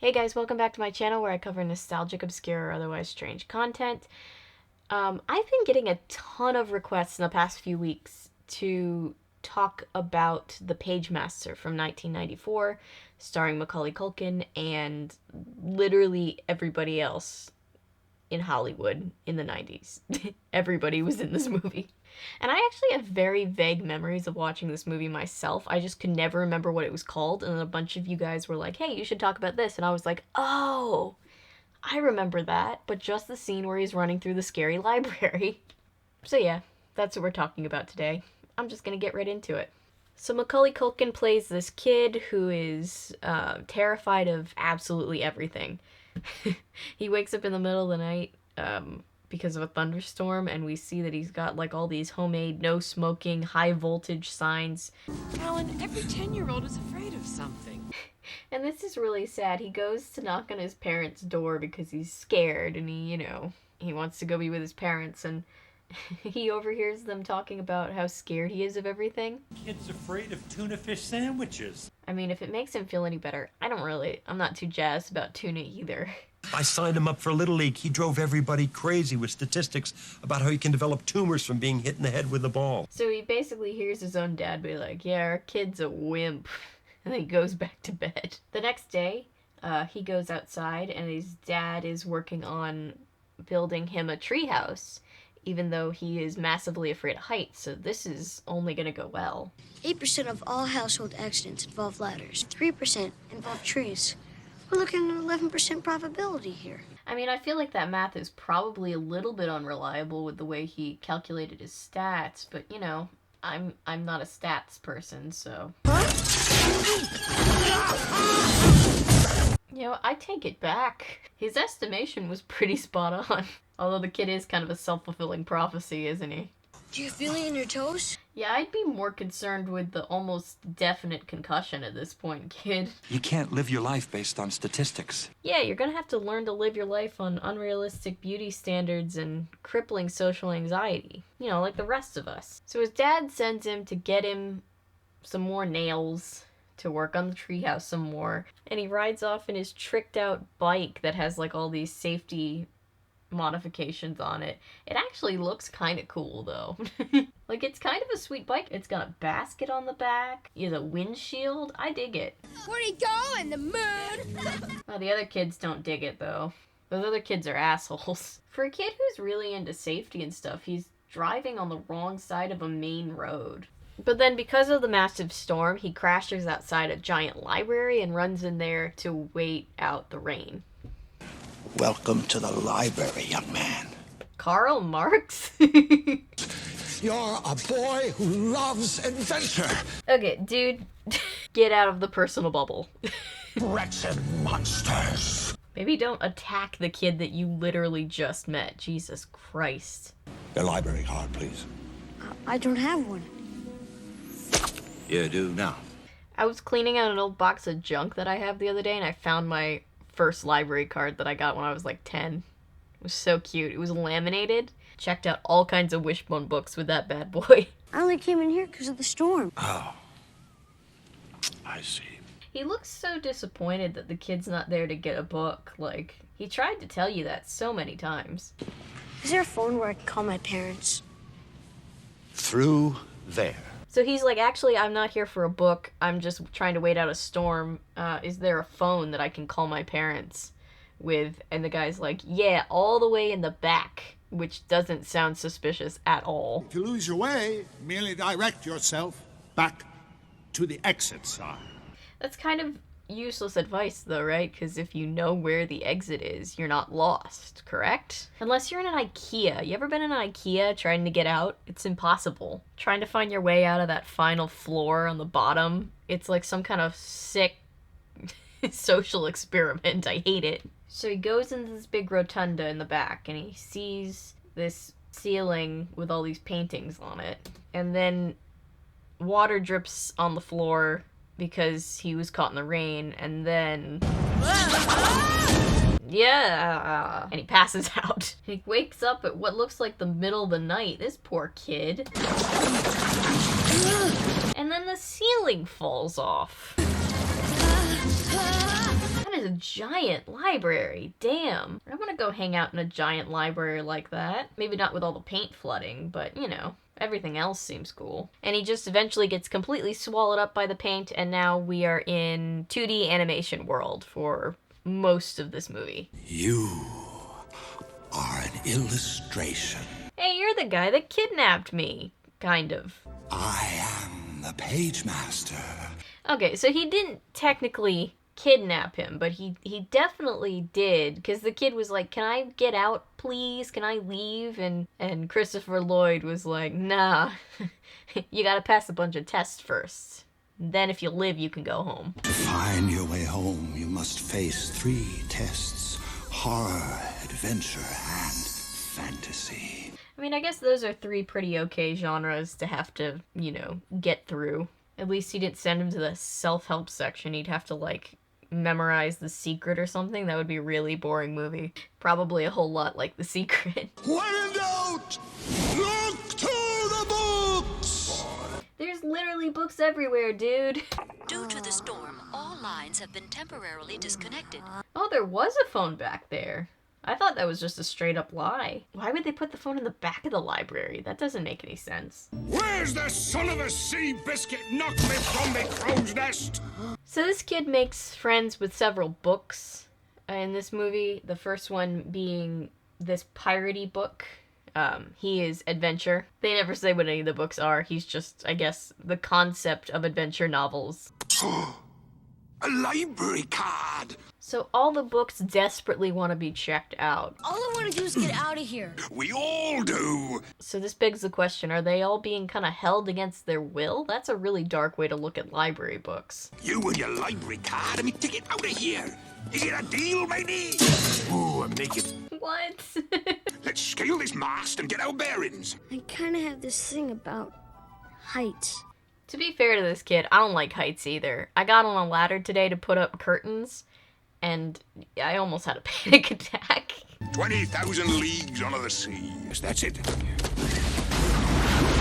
Hey guys, welcome back to my channel where I cover nostalgic, obscure, or otherwise strange content. I've been getting a ton of requests in the past few weeks to talk about the Pagemaster from 1994, starring Macaulay Culkin and literally everybody else in Hollywood in the 90s. Everybody was in this movie. And I actually have very vague memories of watching this movie myself. I just could never remember what it was called, and then a bunch of you guys were like, hey, you should talk about this, and I was like, oh, I remember that, but just the scene where he's running through the scary library. So yeah, that's what we're talking about today. I'm just gonna get right into it. So Macaulay Culkin plays this kid who is terrified of absolutely everything. He wakes up in the middle of the night, because of a thunderstorm, and we see that he's got like all these homemade no smoking high voltage signs. Alan, every 10-year-old is afraid of something. And this is really sad. He goes to knock on his parents' door because he's scared, and he wants to go be with his parents, and he overhears them talking about how scared he is of everything. Kid's afraid of tuna fish sandwiches. I mean, if it makes him feel any better, I'm not too jazzed about tuna either. I signed him up for Little League. He drove everybody crazy with statistics about how you can develop tumors from being hit in the head with a ball. So he basically hears his own dad be like, yeah, our kid's a wimp. And then he goes back to bed. The next day, he goes outside and his dad is working on building him a treehouse, even though he is massively afraid of heights, so this is only gonna go well. 8% of all household accidents involve ladders. 3% involve trees. We're looking at an 11% probability here. I mean, I feel like that math is probably a little bit unreliable with the way he calculated his stats, but you know, I'm not a stats person, so. You know, I take it back. His estimation was pretty spot on. Although the kid is kind of a self-fulfilling prophecy, isn't he? Do you feel it in your toes? Yeah, I'd be more concerned with the almost definite concussion at this point, kid. You can't live your life based on statistics. Yeah, you're gonna have to learn to live your life on unrealistic beauty standards and crippling social anxiety. You know, like the rest of us. So his dad sends him to get him some more nails to work on the treehouse some more. And he rides off in his tricked out bike that has like all these safety modifications on it. It actually looks kind of cool though. Like, it's kind of a sweet bike. It's got a basket on the back, the windshield. I dig it. Where'd he go in the moon? Oh, the other kids don't dig it though. Those other kids are assholes. For a kid who's really into safety and stuff, he's driving on the wrong side of a main road. But then because of the massive storm, he crashes outside a giant library and runs in there to wait out the rain. Welcome to the library, young man. Karl Marx? You're a boy who loves adventure. Okay, dude, get out of the personal bubble. Wretched monsters. Maybe don't attack the kid that you literally just met. Jesus Christ. Your library card, please. I don't have one. You do now. I was cleaning out an old box of junk that I have the other day, and I found my first library card that I got when I was like 10. It was so cute. It was laminated. Checked out all kinds of Wishbone books with that bad boy. I only came in here because of the storm. Oh. I see. He looks so disappointed that the kid's not there to get a book. Like, he tried to tell you that so many times. Is there a phone where I can call my parents? Through there. So he's like, actually, I'm not here for a book. I'm just trying to wait out a storm. Is there a phone that I can call my parents with? And the guy's like, yeah, all the way in the back, which doesn't sound suspicious at all. If you lose your way, merely direct yourself back to the exit sign. That's kind of useless advice, though, right? Because if you know where the exit is, you're not lost, correct? Unless you're in an IKEA. You ever been in an IKEA trying to get out? It's impossible. Trying to find your way out of that final floor on the bottom, it's like some kind of sick social experiment. I hate it. So he goes into this big rotunda in the back, and he sees this ceiling with all these paintings on it. And then water drips on the floor because he was caught in the rain, and then yeah, and he passes out. He wakes up at what looks like the middle of the night. This poor kid. And then the ceiling falls off. That is is a giant library. Damn. I want to go hang out in a giant library like that. Maybe not with all the paint flooding, but, you know, everything else seems cool. And he just eventually gets completely swallowed up by the paint, and now we are in 2D animation world for most of this movie. You are an illustration. Hey, you're the guy that kidnapped me. Kind of. I am the Pagemaster. Okay, so he didn't technically kidnap him, but he definitely did, because the kid was like, can I get out, please? Can I leave? And Christopher Lloyd was like, nah, you gotta pass a bunch of tests first. Then if you live, you can go home. To find your way home, you must face 3 tests: horror, adventure, and fantasy. I mean, I guess those are 3 pretty okay genres to have to, you know, get through. At least he didn't send him to the self-help section. He'd have to, like, memorize The Secret or something. That would be a really boring movie. Probably a whole lot like The Secret. When in doubt, look to the books! There's literally books everywhere, dude. Due to the storm, all lines have been temporarily disconnected. Oh, there was a phone back there. I thought that was just a straight up lie. Why would they put the phone in the back of the library? That doesn't make any sense. Where's the son of a sea biscuit knocked me from the crow's nest? So this kid makes friends with several books in this movie. The first one being this piratey book. He is adventure. They never say what any of the books are. He's just, I guess, the concept of adventure novels. A library card! So all the books desperately want to be checked out. All I want to do is get out of here. We all do! So this begs the question, are they all being kind of held against their will? That's a really dark way to look at library books. You and your library card, and me ticket out of here! Is it a deal, matey? Ooh, I'm naked. What? Let's scale this mast and get our bearings. I kind of have this thing about heights. To be fair to this kid, I don't like heights either. I got on a ladder today to put up curtains, and I almost had a panic attack. 20,000 leagues under the sea. Yes, that's it.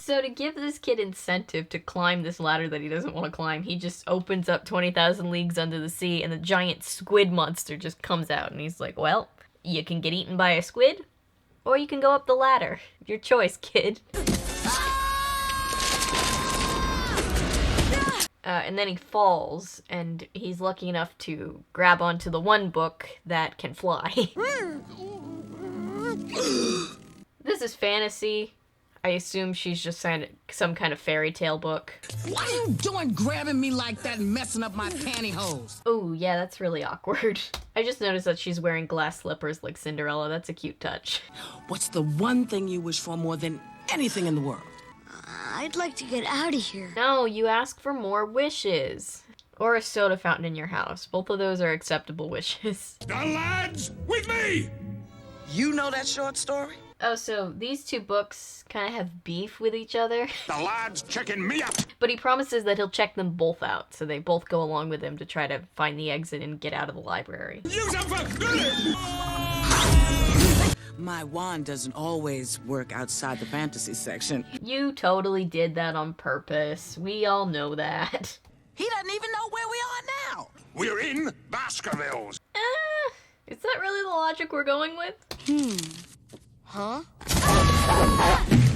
So to give this kid incentive to climb this ladder that he doesn't want to climb, he just opens up 20,000 leagues under the sea, and the giant squid monster just comes out, and he's like, well, you can get eaten by a squid, or you can go up the ladder. Your choice, kid. And then he falls, and he's lucky enough to grab onto the one book that can fly. This is fantasy. I assume she's just some kind of fairy tale book. What are you doing grabbing me like that and messing up my pantyhose? Oh, yeah, that's really awkward. I just noticed that she's wearing glass slippers like Cinderella. That's a cute touch. What's the one thing you wish for more than anything in the world? I'd like to get out of here. No, you ask for more wishes. Or a soda fountain in your house. Both of those are acceptable wishes. The lads with me! You know that short story? Oh, so these 2 books kind of have beef with each other. The lads checking me out! But he promises that he'll check them both out, so they both go along with him to try to find the exit and get out of the library. Use them for good! My wand doesn't always work outside the fantasy section. You totally did that on purpose. We all know that. He doesn't even know where we are now. We're in Baskervilles. Is that really the logic we're going with? Huh?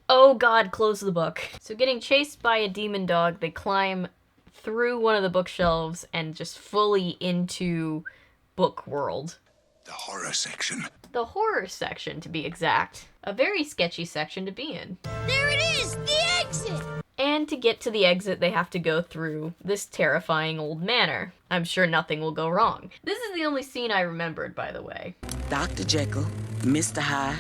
Oh god, close the book. So getting chased by a demon dog, they climb through one of the bookshelves and just fully into book world. The horror section. The horror section, to be exact. A very sketchy section to be in. There it is! The exit! And to get to the exit, they have to go through this terrifying old manor. I'm sure nothing will go wrong. This is the only scene I remembered, by the way. Dr. Jekyll, Mr. Hyde.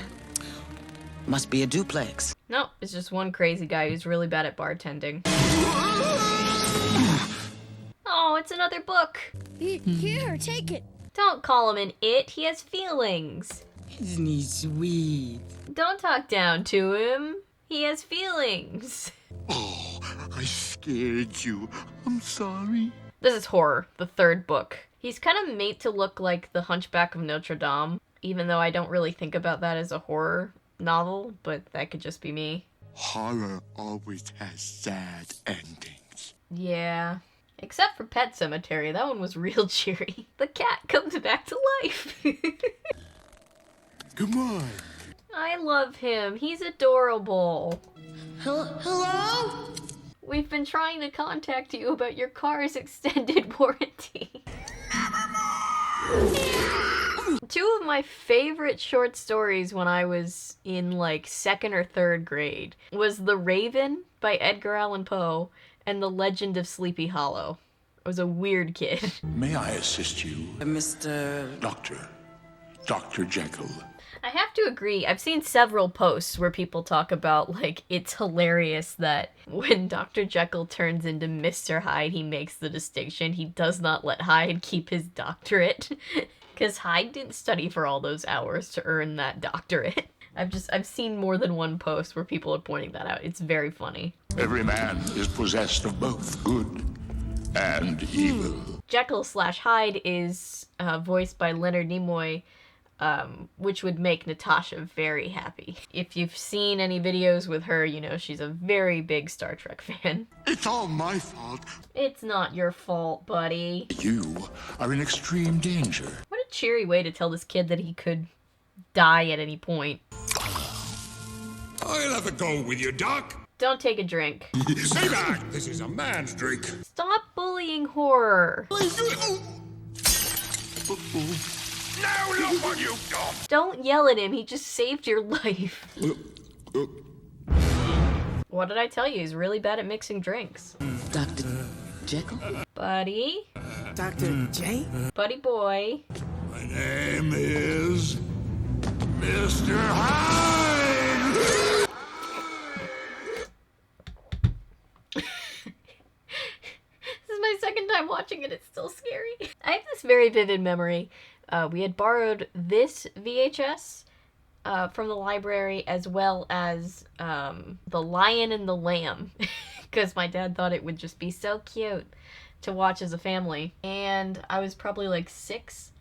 Must be a duplex. Nope, it's just one crazy guy who's really bad at bartending. Oh, it's another book. Here, take it. Don't call him an it, he has feelings. Isn't he sweet? Don't talk down to him. He has feelings. Oh, I scared you. I'm sorry. This is Horror, the 3rd book. He's kind of made to look like the Hunchback of Notre Dame, even though I don't really think about that as a horror novel, but that could just be me. Horror always has sad endings. Yeah. Except for Pet Cemetery, that one was real cheery. The cat comes back to life. Come on. I love him. He's adorable. Hello? We've been trying to contact you about your car's extended warranty. Two of my favorite short stories when I was in like 2nd or 3rd grade was The Raven by Edgar Allan Poe and The Legend of Sleepy Hollow. I was a weird kid. May I assist you, Mr. Dr. Jekyll? I have to agree, I've seen several posts where people talk about, like, it's hilarious that when Dr. Jekyll turns into Mr. Hyde, he makes the distinction. He does not let Hyde keep his doctorate. Because Hyde didn't study for all those hours to earn that doctorate. I've seen more than one post where people are pointing that out. It's very funny. Every man is possessed of both good and evil. Jekyll/Hyde is voiced by Leonard Nimoy, which would make Natasha very happy. If you've seen any videos with her, you know she's a very big Star Trek fan. It's all my fault. It's not your fault, buddy. You are in extreme danger. What a cheery way to tell this kid that he could die at any point. I'll have a go with you, Doc. Don't take a drink. Stay back. This is a man's drink. Stop bullying horror. Now look what you've done. Don't yell at him, he just saved your life. What did I tell you? He's really bad at mixing drinks. Dr. Jekyll? Buddy? Dr. J? Buddy boy. My name is Mr. Hyde. This is my second time watching it, it's still scary. I have this very vivid memory. We had borrowed this VHS from the library as well as The Lion and the Lamb because my dad thought it would just be so cute to watch as a family. And I was probably like 6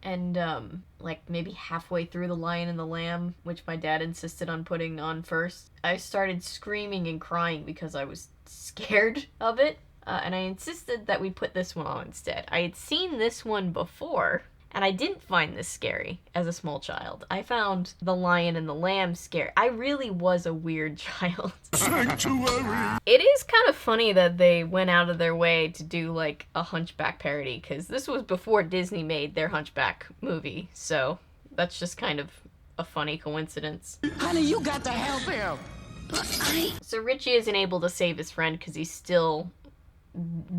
and like maybe halfway through The Lion and the Lamb, which my dad insisted on putting on first, I started screaming and crying because I was scared of it. And I insisted that we put this one on instead. I had seen this one before, and I didn't find this scary as a small child. I found The Lion and the Lamb scary. I really was a weird child. Sanctuary. It is kind of funny that they went out of their way to do, like, a Hunchback parody, because this was before Disney made their Hunchback movie, so that's just kind of a funny coincidence. Honey, you got to help him. So Richie isn't able to save his friend because he's still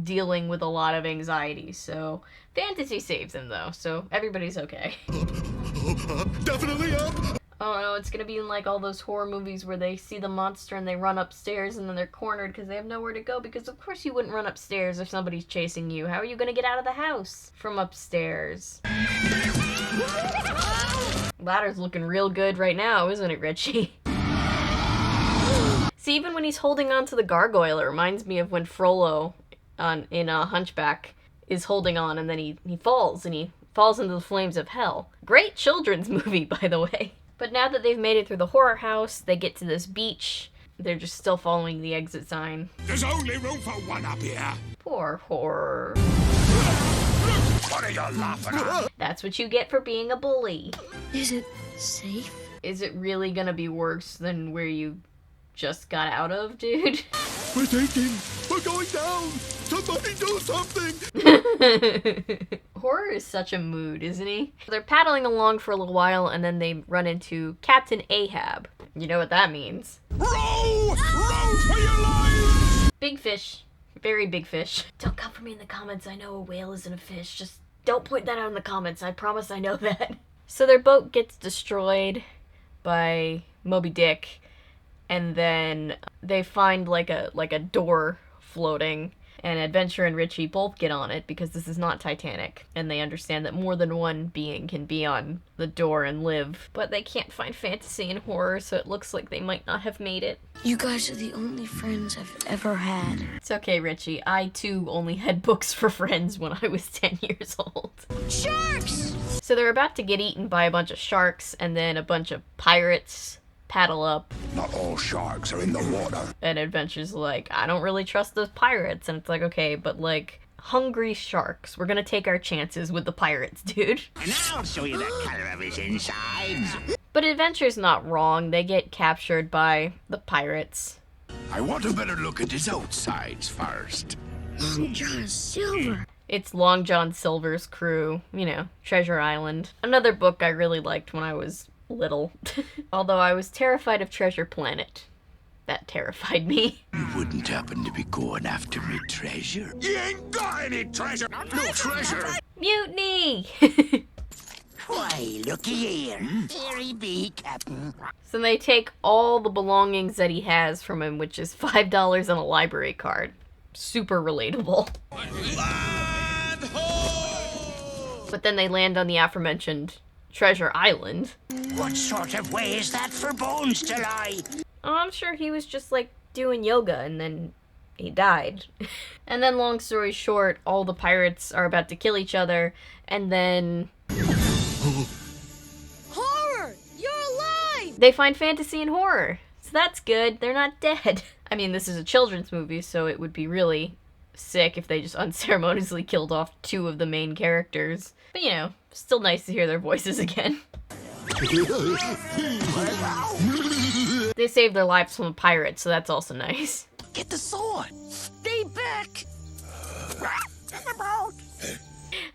dealing with a lot of anxiety, so fantasy saves him though, so everybody's okay. Definitely up. Oh no, it's gonna be in like all those horror movies where they see the monster and they run upstairs and then they're cornered because they have nowhere to go, because of course you wouldn't run upstairs if somebody's chasing you. How are you gonna get out of the house from upstairs? Ladder's looking real good right now, isn't it, Richie? See, even when he's holding on to the gargoyle, it reminds me of when Frollo in Hunchback is holding on and then he falls into the flames of hell. Great children's movie, by the way. But now that they've made it through the horror house, they get to this beach. They're just still following the exit sign. There's only room for one up here. Poor horror. What are you laughing at? That's what you get for being a bully. Is it safe? Is it really gonna be worse than where you just got out of, dude? We're sinking. We're going down. Somebody do something. Horror is such a mood, isn't he? They're paddling along for a little while and then they run into Captain Ahab. You know what that means. Row! Row for your lives! Big fish. Very big fish. Don't come for me in the comments. I know a whale isn't a fish. Just don't point that out in the comments. I promise I know that. So their boat gets destroyed by Moby Dick. And then they find like a door floating, and Adventure and Richie both get on it because this is not Titanic, and they understand that more than one being can be on the door and live, but they can't find fantasy and horror, so it looks like they might not have made it. You guys are the only friends I've ever had. It's okay, Richie. I too only had books for friends when I was 10 years old. Sharks! So they're about to get eaten by a bunch of sharks, and then a bunch of pirates paddle up. Not all sharks are in the water. And Adventure's like, I don't really trust those pirates. And it's like, okay, but like, hungry sharks. We're gonna take our chances with the pirates, dude. And I'll show you the color of his insides. But Adventure's not wrong. They get captured by the pirates. I want a better look at his outsides first. Long John Silver. It's Long John Silver's crew, you know, Treasure Island. Another book I really liked when I was little. Although I was terrified of Treasure Planet. That terrified me. You wouldn't happen to be going after me treasure? You ain't got any treasure! No treasure! Mutiny! Why, looky here. Here he be, Captain. So they take all the belongings that he has from him, which is $5 and a library card. Super relatable. Land ho! But then they land on the aforementioned Treasure Island. What sort of way is that for bones to lie? Oh, I'm sure he was just like doing yoga and then he died. And then long story short, all the pirates are about to kill each other and then... Horror! You're alive! They find fantasy and horror. So that's good. They're not dead. I mean, this is a children's movie, so it would be really sick if they just unceremoniously killed off 2 of the main characters. But you know, still nice to hear their voices again. They saved their lives from a pirate, so that's also nice. Get the sword. Stay back!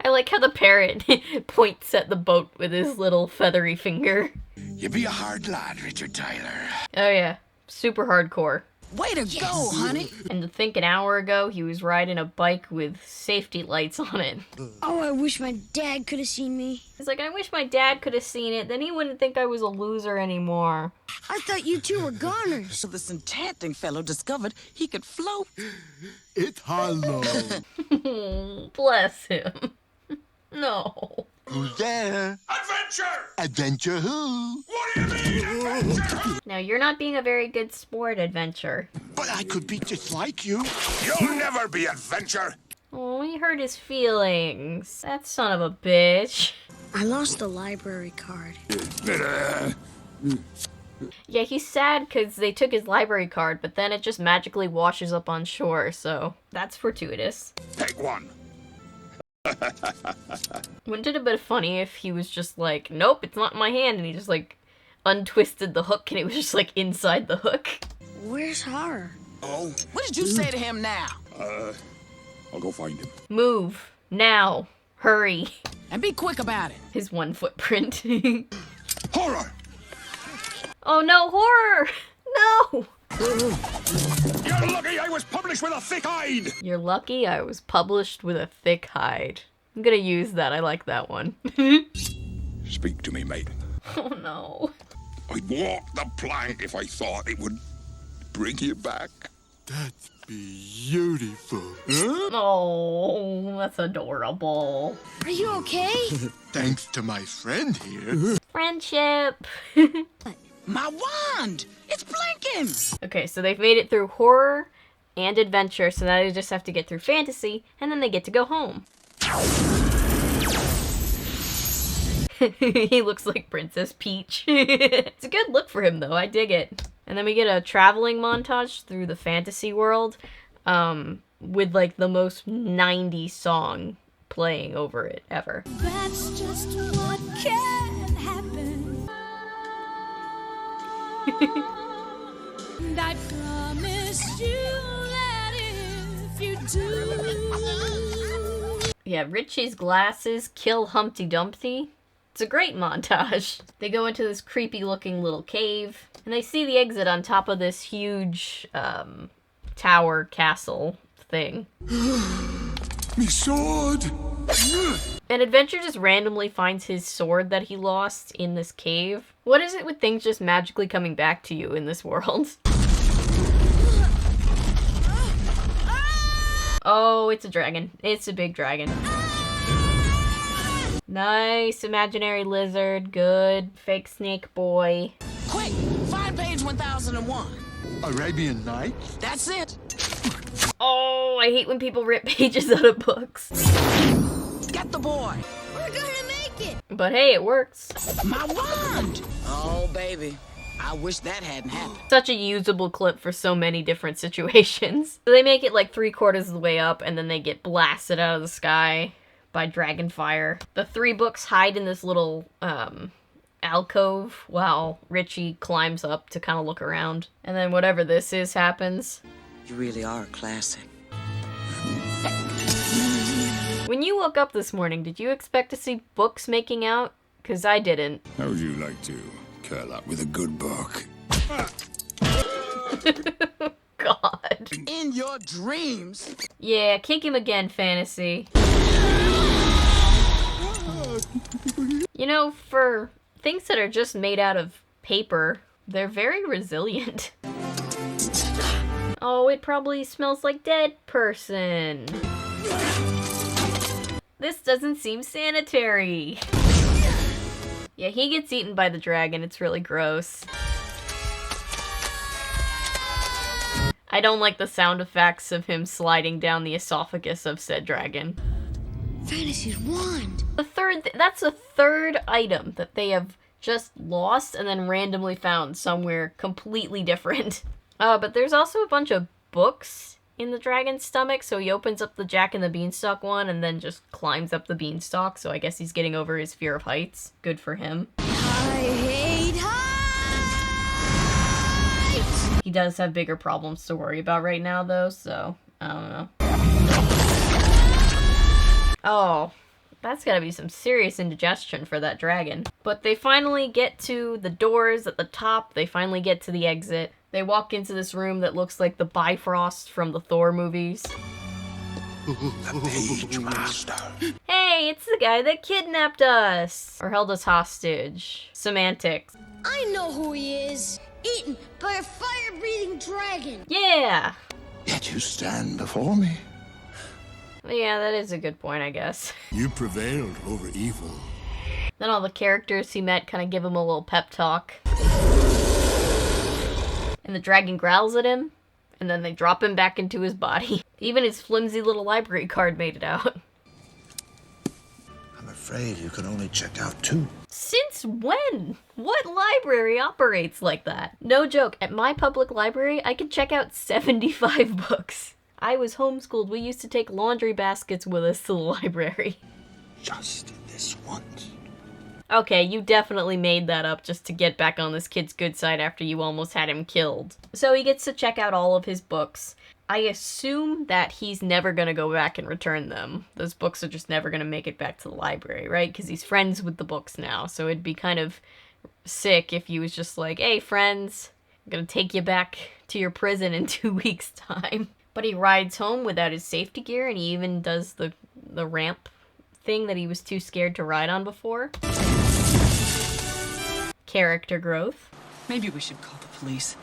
I like how the parrot points at the boat with his little feathery finger. You be a hard lad, Richard Tyler. Oh yeah, super hardcore. Way to go, honey. And to think an hour ago, he was riding a bike with safety lights on it. Oh, I wish my dad could have seen me. He's like, I wish my dad could have seen it, then he wouldn't think I was a loser anymore. I thought you two were goners. So this enchanting fellow discovered he could float. It's hollow. Bless him. No. Who's there? Adventure! Adventure who? What do you mean, adventure? Now, you're not being a very good sport, Adventure. But I could be just like you. You'll never be adventure. Oh, he hurt his feelings. That son of a bitch. I lost the library card. Yeah, he's sad because they took his library card, but then it just magically washes up on shore, so that's fortuitous. Take one. Wouldn't it have been funny if he was just like, nope, it's not in my hand, and he just like untwisted the hook and it was just like inside the hook? Where's Horror? Oh, What did you say to him now? I'll go find him. Move. Now. Hurry. And be quick about it. His one footprint. Horror! Oh no, Horror! No! You're lucky I was published with a thick hide! You're lucky I was published with a thick hide. I'm gonna use that, I like that one. Speak to me, mate. Oh no. I'd walk the plank if I thought it would bring you back. That's beautiful. Oh, that's adorable. Are you okay? Thanks to my friend here. Friendship. My wand! It's blinking! Okay, so they've made it through horror and adventure, so now they just have to get through fantasy, and then they get to go home. He looks like Princess Peach. It's a good look for him, though. I dig it. And then we get a traveling montage through the fantasy world, with like the most 90s song playing over it ever. That's just what can happen. And I promise you that if you do. Yeah, Richie's glasses kill Humpty Dumpty. It's a great montage. They go into this creepy looking little cave, and they see the exit on top of this huge tower castle thing. Me sword! And Adventure just randomly finds his sword that he lost in this cave. What is it with things just magically coming back to you in this world? Oh, it's a dragon. It's a big dragon. Nice imaginary lizard. Good. Fake snake boy. Quick, find page 1001. Arabian Nights? That's it. Oh, I hate when people rip pages out of books. Get the boy. We're gonna make it! But hey, it works. My wand! Oh, baby. I wish that hadn't happened. Such a usable clip for so many different situations. So they make it like 3/4 of the way up, and then they get blasted out of the sky by dragon fire. The 3 books hide in this little alcove while Richie climbs up to kind of look around. And then whatever this is happens. You really are a classic. When you woke up this morning, did you expect to see books making out? Because I didn't. How would you like to curl up with a good book? God. In your dreams? Yeah, kick him again, fantasy. You know, for things that are just made out of paper, they're very resilient. Oh, it probably smells like dead person. This doesn't seem sanitary. Yeah, he gets eaten by the dragon. It's really gross. I don't like the sound effects of him sliding down the esophagus of said dragon. Fantasy's wand. That's the third item that they have just lost and then randomly found somewhere completely different. But there's also a bunch of books in the dragon's stomach, so he opens up the Jack and the Beanstalk one and then just climbs up the beanstalk, so I guess he's getting over his fear of heights. Good for him. I hate heights! He does have bigger problems to worry about right now, though, so I don't know. Oh, that's gotta be some serious indigestion for that dragon. But they finally get to the doors at the top. They finally get to the exit. They walk into this room that looks like the Bifrost from the Thor movies. The Pagemaster. Hey, it's the guy that kidnapped us! Or held us hostage. Semantics. I know who he is. Eaten by a fire-breathing dragon. Yeah! Yet you stand before me. Yeah, that is a good point, I guess. You prevailed over evil. Then all the characters he met kind of give him a little pep talk. And the dragon growls at him, and then they drop him back into his body. Even his flimsy little library card made it out. I'm afraid you can only check out 2. Since when? What library operates like that? No joke, at my public library, I could check out 75 books. I was homeschooled. We used to take laundry baskets with us to the library. Just this once. Okay, you definitely made that up just to get back on this kid's good side after you almost had him killed. So he gets to check out all of his books. I assume that he's never gonna go back and return them. Those books are just never gonna make it back to the library, right? Because he's friends with the books now, so it'd be kind of sick if he was just like, hey, friends, I'm gonna take you back to your prison in 2 weeks' time. But he rides home without his safety gear, and he even does the ramp thing that he was too scared to ride on before. Character growth. Maybe we should call the police.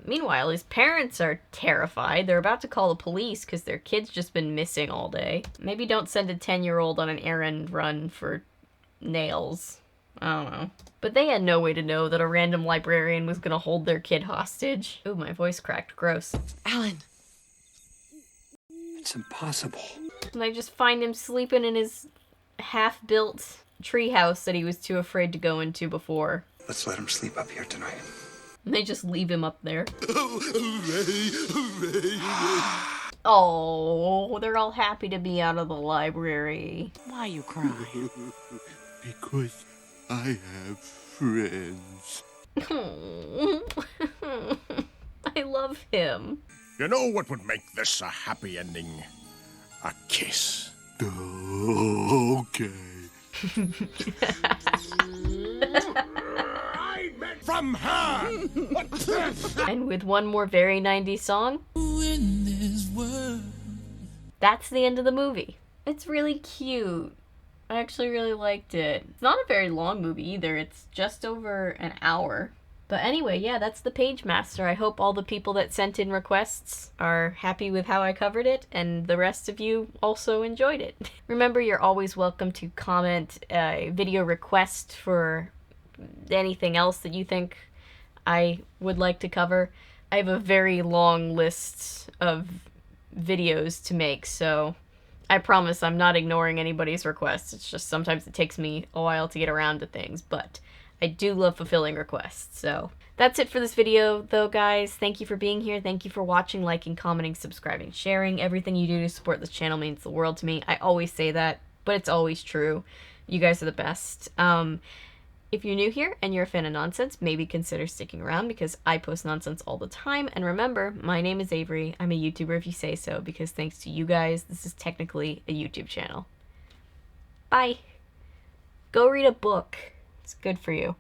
Meanwhile, his parents are terrified. They're about to call the police because their kid's just been missing all day. Maybe don't send a 10-year-old on an errand run for nails. I don't know. But they had no way to know that a random librarian was gonna hold their kid hostage. Ooh, my voice cracked. Gross. Alan. It's impossible. And they just find him sleeping in his half-built treehouse that he was too afraid to go into before. Let's let him sleep up here tonight. And they just leave him up there. Hooray! Hooray! Oh, they're all happy to be out of the library. Why are you crying? Because I have friends. I love him. You know what would make this a happy ending? A kiss. Okay. I meant from her! And with one more very 90s song, In this world. that's the end of the movie. It's really cute. I actually really liked it. It's not a very long movie either. It's just over an hour. But anyway, yeah, that's the Pagemaster. I hope all the people that sent in requests are happy with how I covered it, and the rest of you also enjoyed it. Remember, you're always welcome to comment a video request for anything else that you think I would like to cover. I have a very long list of videos to make, so I promise I'm not ignoring anybody's requests. It's just sometimes it takes me a while to get around to things, but I do love fulfilling requests. So that's it for this video, though, guys. Thank you for being here. Thank you for watching, liking, commenting, subscribing, sharing. Everything you do to support this channel means the world to me. I always say that, but it's always true. You guys are the best. If you're new here and you're a fan of nonsense, maybe consider sticking around because I post nonsense all the time. And remember, my name is Avery. I'm a YouTuber if you say so, because thanks to you guys, this is technically a YouTube channel. Bye. Go read a book. It's good for you.